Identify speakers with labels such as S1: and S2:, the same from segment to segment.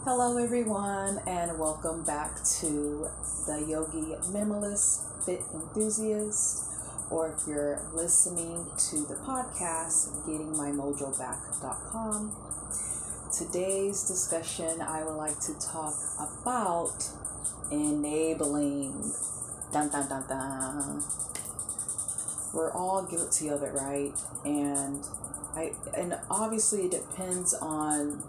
S1: Hello, everyone, and welcome back to the Yogi Minimalist Fit Enthusiast, or if you're listening to the podcast, gettingmymojoback.com. Today's discussion, I would like to talk about enabling. Dun, dun, dun, dun. We're all guilty of it, right? And obviously it depends on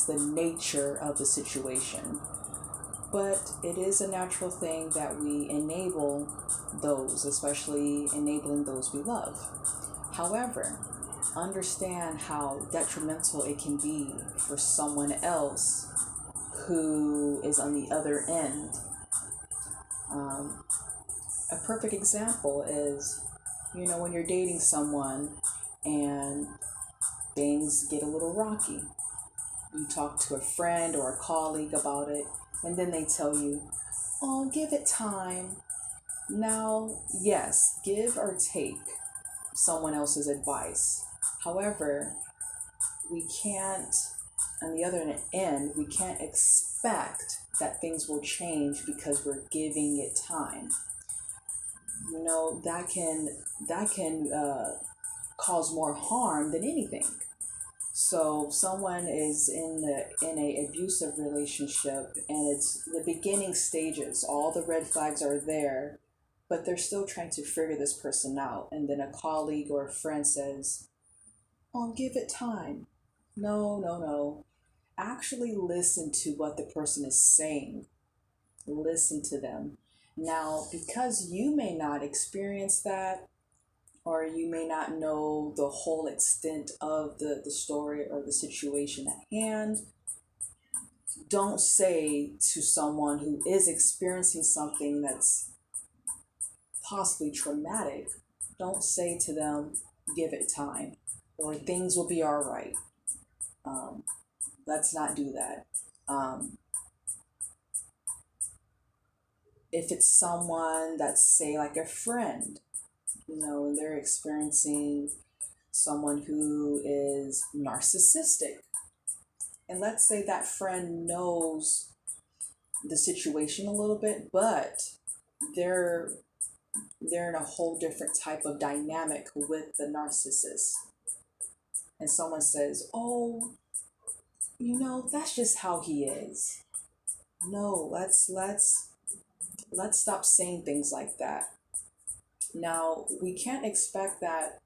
S1: the nature of the situation. But it is a natural thing that we enable those, especially enabling those we love. However, understand how detrimental it can be for someone else who is on the other end. A perfect example is, when you're dating someone and things get a little rocky. You talk to a friend or a colleague about it, and then they tell you, oh, give it time. Now, yes, give or take someone else's advice. However, we can't, on the other end, we can't expect that things will change because we're giving it time. That can cause more harm than anything. So someone is in a abusive relationship and it's the beginning stages, all the red flags are there, but they're still trying to figure this person out. And then a colleague or a friend says, oh, give it time. No, no, no. Actually listen to what the person is saying. Listen to them. Now, because you may not experience that, or you may not know the whole extent of the story or the situation at hand, don't say to someone who is experiencing something that's possibly traumatic, don't say to them, give it time, or things will be all right. Let's not do that. If it's someone that's, say, like a friend, and they're experiencing someone who is narcissistic. And let's say that friend knows the situation a little bit, but they're in a whole different type of dynamic with the narcissist. And someone says, oh, that's just how he is. No, let's stop saying things like that. Now, we can't expect that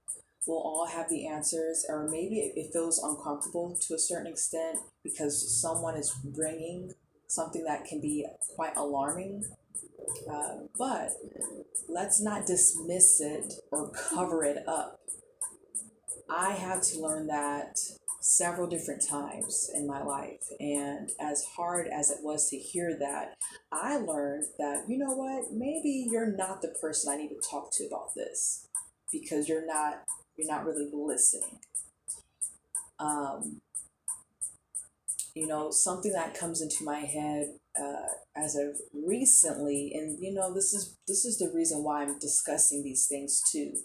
S1: we'll all have the answers, or maybe it feels uncomfortable to a certain extent because someone is bringing something that can be quite alarming. But let's not dismiss it or cover it up. I had to learn that several different times in my life, and as hard as it was to hear that, I learned that, maybe you're not the person I need to talk to about this, because you're not really listening. Something that comes into my head as of recently, and this is the reason why I'm discussing these things too.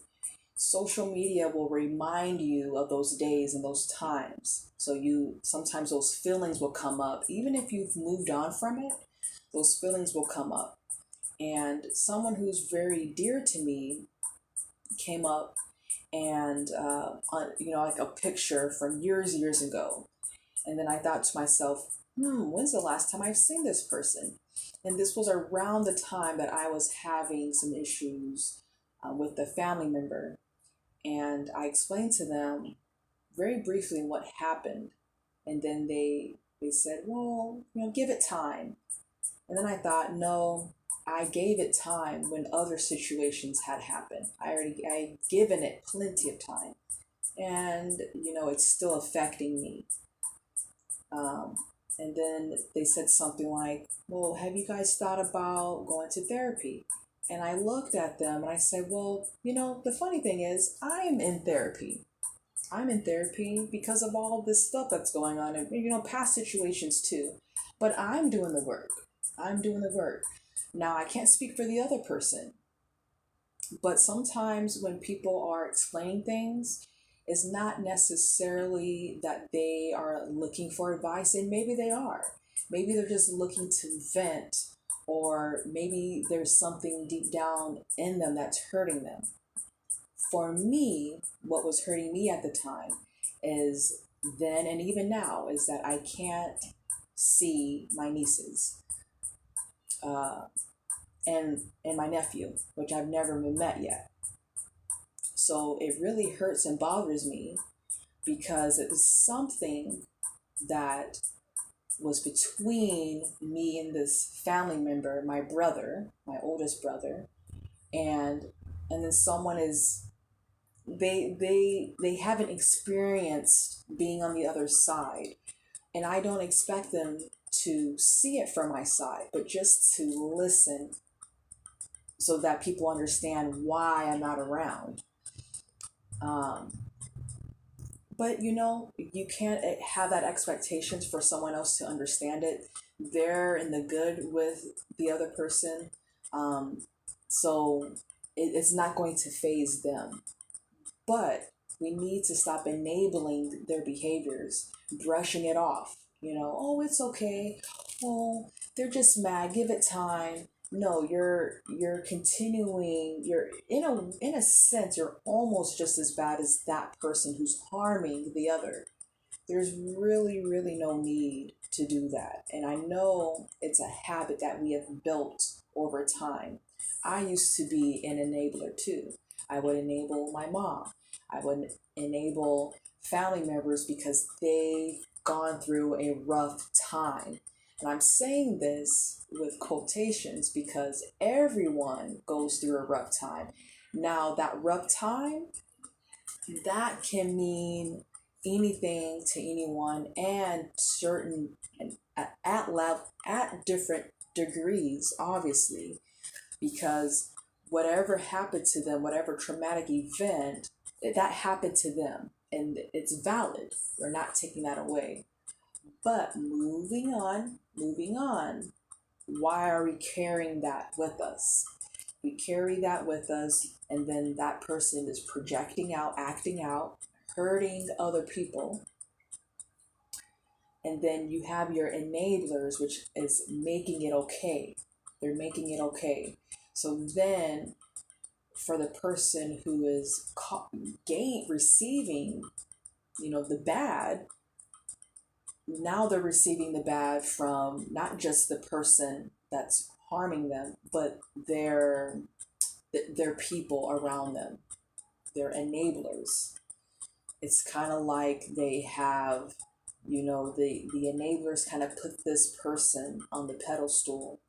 S1: Social media will remind you of those days and those times. So sometimes those feelings will come up, even if you've moved on from it. Those feelings will come up, and someone who's very dear to me came up and like a picture from years ago. And then I thought to myself, when's the last time I've seen this person? And this was around the time that I was having some issues with a family member. And I explained to them very briefly what happened. And then they said, well, give it time. And then I thought, no, I gave it time when other situations had happened. I given it plenty of time. And, it's still affecting me. And then they said something like, well, have you guys thought about going to therapy? And I looked at them and I said, well, the funny thing is I'm in therapy. I'm in therapy because of all this stuff that's going on and, past situations too. But I'm doing the work. Now, I can't speak for the other person. But sometimes when people are explaining things, It's not necessarily that they are looking for advice, and maybe they are. Maybe they're just looking to vent, or maybe there's something deep down in them that's hurting them. For me, what was hurting me at the time is then and even now is that I can't see my nieces uh, and my nephew, which I've never met yet. So it really hurts and bothers me because it was something that was between me and this family member, my brother, my oldest brother, and then someone is they haven't experienced being on the other side, and I don't expect them to see it from my side, but just to listen so that people understand why I'm not around. Um, but you can't have that expectations for someone else to understand it. They're in the good with the other person, um, so it's not going to phase them. But we need to stop enabling their behaviors, brushing it off. Oh, it's okay. Oh, they're just mad. Give it time. No, you're continuing. You're in a sense, you're almost just as bad as that person who's harming the other. There's really, really no need to do that. And I know it's a habit that we have built over time. I used to be an enabler too. I would enable my mom. I would enable family members because they've gone through a rough time. And I'm saying this with quotations because everyone goes through a rough time. Now, that rough time, that can mean anything to anyone, and certain at different degrees, obviously, because whatever happened to them, whatever traumatic event that happened to them, and it's valid. We're not taking that away. But moving on, why are we carrying that with us? We carry that with us, and then that person is projecting out, acting out, hurting other people. And then you have your enablers, which is making it okay. They're making it okay. So then, for the person who is receiving, the bad, now they're receiving the bad from not just the person that's harming them, but their people around them, their enablers. It's kind of like they have, the enablers kind of put this person on the pedestal,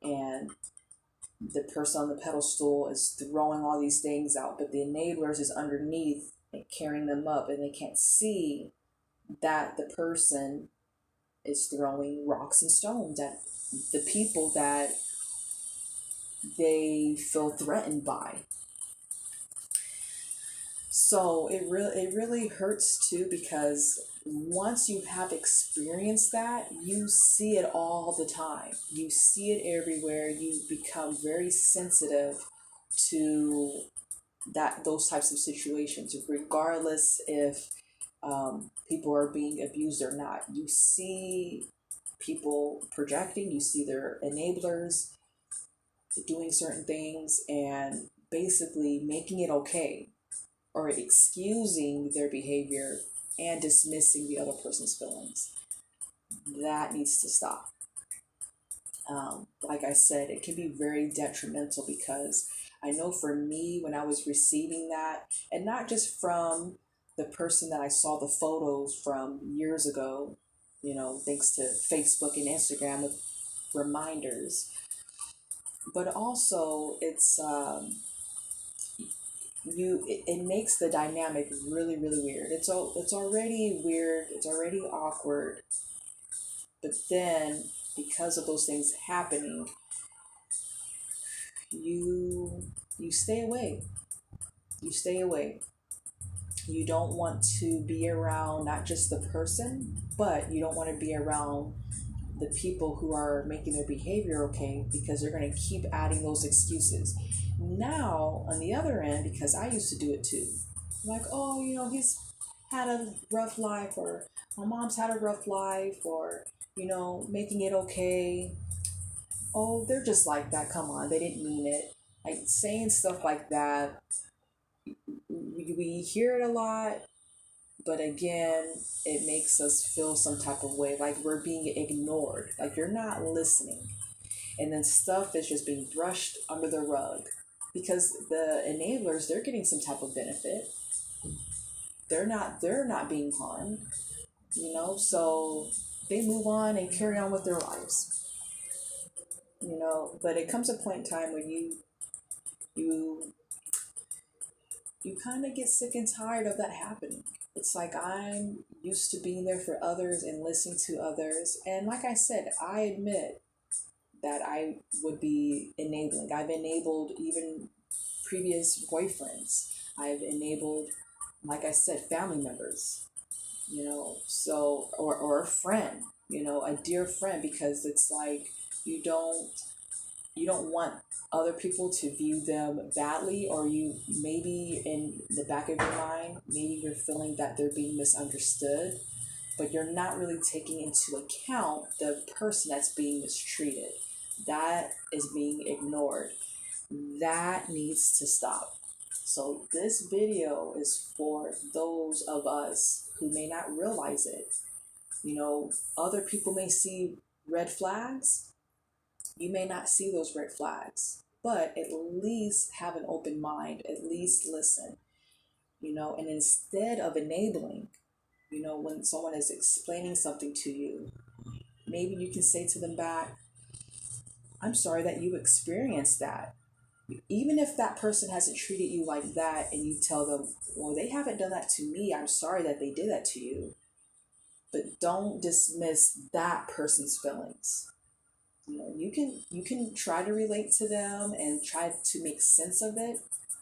S1: and the person on the pedestal is throwing all these things out, but the enablers is underneath and carrying them up, and they can't see that the person is throwing rocks and stones at the people that they feel threatened by. So it really hurts too, because once you have experienced that, you see it all the time. You see it everywhere. You become very sensitive to those types of situations, regardless if people are being abused or not. You see people projecting. You see their enablers doing certain things and basically making it okay, or excusing their behavior and dismissing the other person's feelings. That needs to stop. Like I said, it can be very detrimental, because I know for me, when I was receiving that, and not just from the person that I saw the photos from years ago, thanks to Facebook and Instagram with reminders, but also it makes the dynamic really, really weird. It's already weird. It's already awkward. But then, because of those things happening, you stay away. You stay away. You don't want to be around not just the person, but you don't want to be around the people who are making their behavior okay, because they're going to keep adding those excuses. Now, on the other end, because I used to do it too, Like, oh, he's had a rough life, or my mom's had a rough life, or, making it okay. Oh, they're just like that. Come on, they didn't mean it. Like saying stuff like that, we hear it a lot, but again, it makes us feel some type of way, like we're being ignored, like you're not listening. And then stuff is just being brushed under the rug because the enablers, they're getting some type of benefit. They're not being harmed, so they move on and carry on with their lives. But it comes a point in time when you you kind of get sick and tired of that happening. It's like I'm used to being there for others and listening to others. And like I said, I admit that I would be enabling. I've enabled even previous boyfriends. I've enabled, like I said, family members, so, or a friend, a dear friend, because it's like you don't you don't want other people to view them badly, or you maybe in the back of your mind, maybe you're feeling that they're being misunderstood, but you're not really taking into account the person that's being mistreated, that is being ignored. That needs to stop. So this video is for those of us who may not realize it. Other people may see red flags. You may not see those red flags, but at least have an open mind, at least listen, and instead of enabling, when someone is explaining something to you, maybe you can say to them back, I'm sorry that you experienced that. Even if that person hasn't treated you like that, and you tell them, well, they haven't done that to me, I'm sorry that they did that to you. But don't dismiss that person's feelings. You can try to relate to them and try to make sense of it,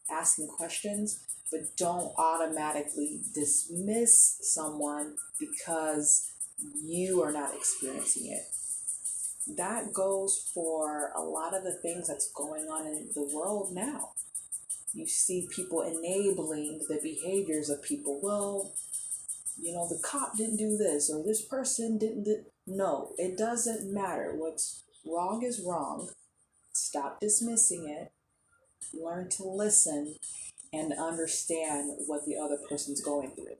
S1: asking questions, but don't automatically dismiss someone because you are not experiencing it. That goes for a lot of the things that's going on in the world now. You see people enabling the behaviors of people. Well, the cop didn't do this, or this person didn't no, it doesn't matter. What's wrong is wrong. Stop dismissing it. Learn to listen and understand what the other person's going through.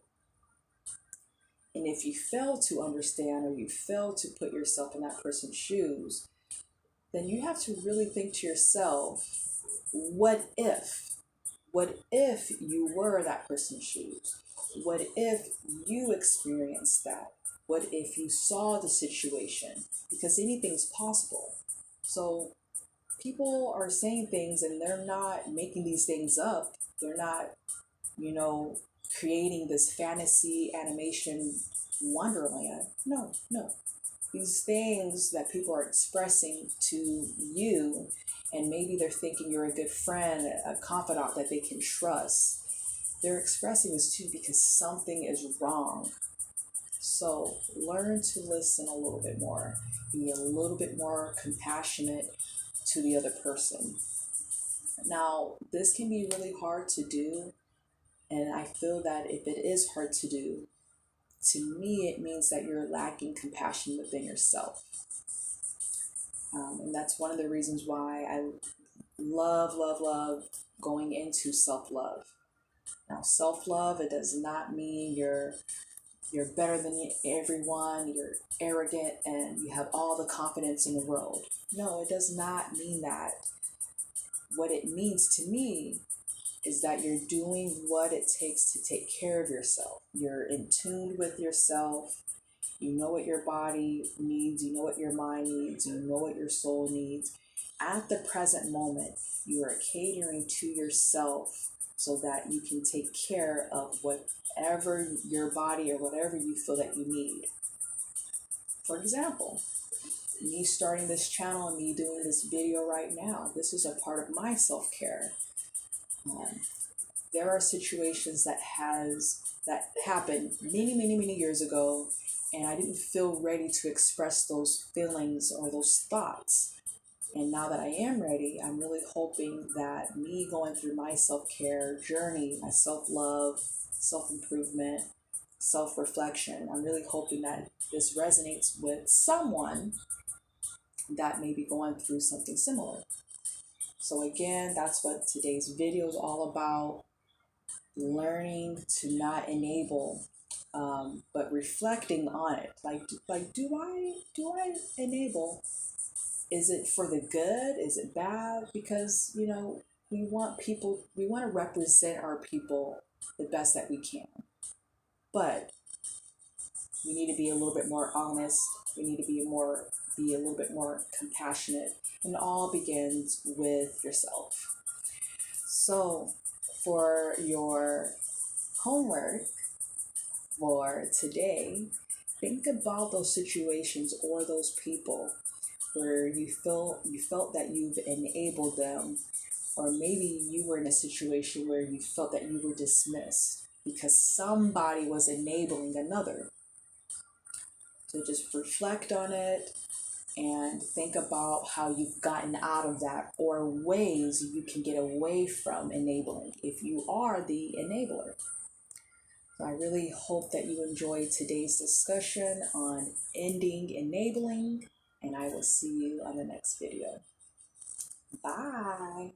S1: And if you fail to understand, or you fail to put yourself in that person's shoes, then you have to really think to yourself, what if? What if you were that person's shoes? What if you experienced that? What if you saw the situation? Because anything's possible. So people are saying things, and they're not making these things up. They're not, creating this fantasy animation wonderland. No, no. These things that people are expressing to you, and maybe they're thinking you're a good friend, a confidant that they can trust. They're expressing this too because something is wrong. So learn to listen a little bit more. Be a little bit more compassionate to the other person. Now, this can be really hard to do, and I feel that if it is hard to do, to me, it means that you're lacking compassion within yourself. And that's one of the reasons why I love, love, love going into self-love. Now, self-love, it does not mean you're better than everyone, you're arrogant, and you have all the confidence in the world. No, it does not mean that. What it means to me is that you're doing what it takes to take care of yourself. You're in tune with yourself. You know what your body needs. You know what your mind needs. You know what your soul needs. At the present moment, you are catering to yourself so that you can take care of whatever your body or whatever you feel that you need. For example, me starting this channel and me doing this video right now, this is a part of my self-care. There are situations that happened many, many, many years ago, and I didn't feel ready to express those feelings or those thoughts. And now that I am ready, I'm really hoping that me going through my self-care journey, my self-love, self-improvement, self-reflection, I'm really hoping that this resonates with someone that may be going through something similar. So again, that's what today's video is all about. Learning to not enable, but reflecting on it. Like, do I enable? Is it for the good? Is it bad? Because, we want to represent our people the best that we can. But we need to be a little bit more honest. We need to be a little bit more compassionate. And it all begins with yourself. So for your homework for today, think about those situations or those people where you felt that you've enabled them, or maybe you were in a situation where you felt that you were dismissed because somebody was enabling another. So just reflect on it and think about how you've gotten out of that, or ways you can get away from enabling if you are the enabler. So I really hope that you enjoyed today's discussion on ending enabling, and I will see you on the next video. Bye.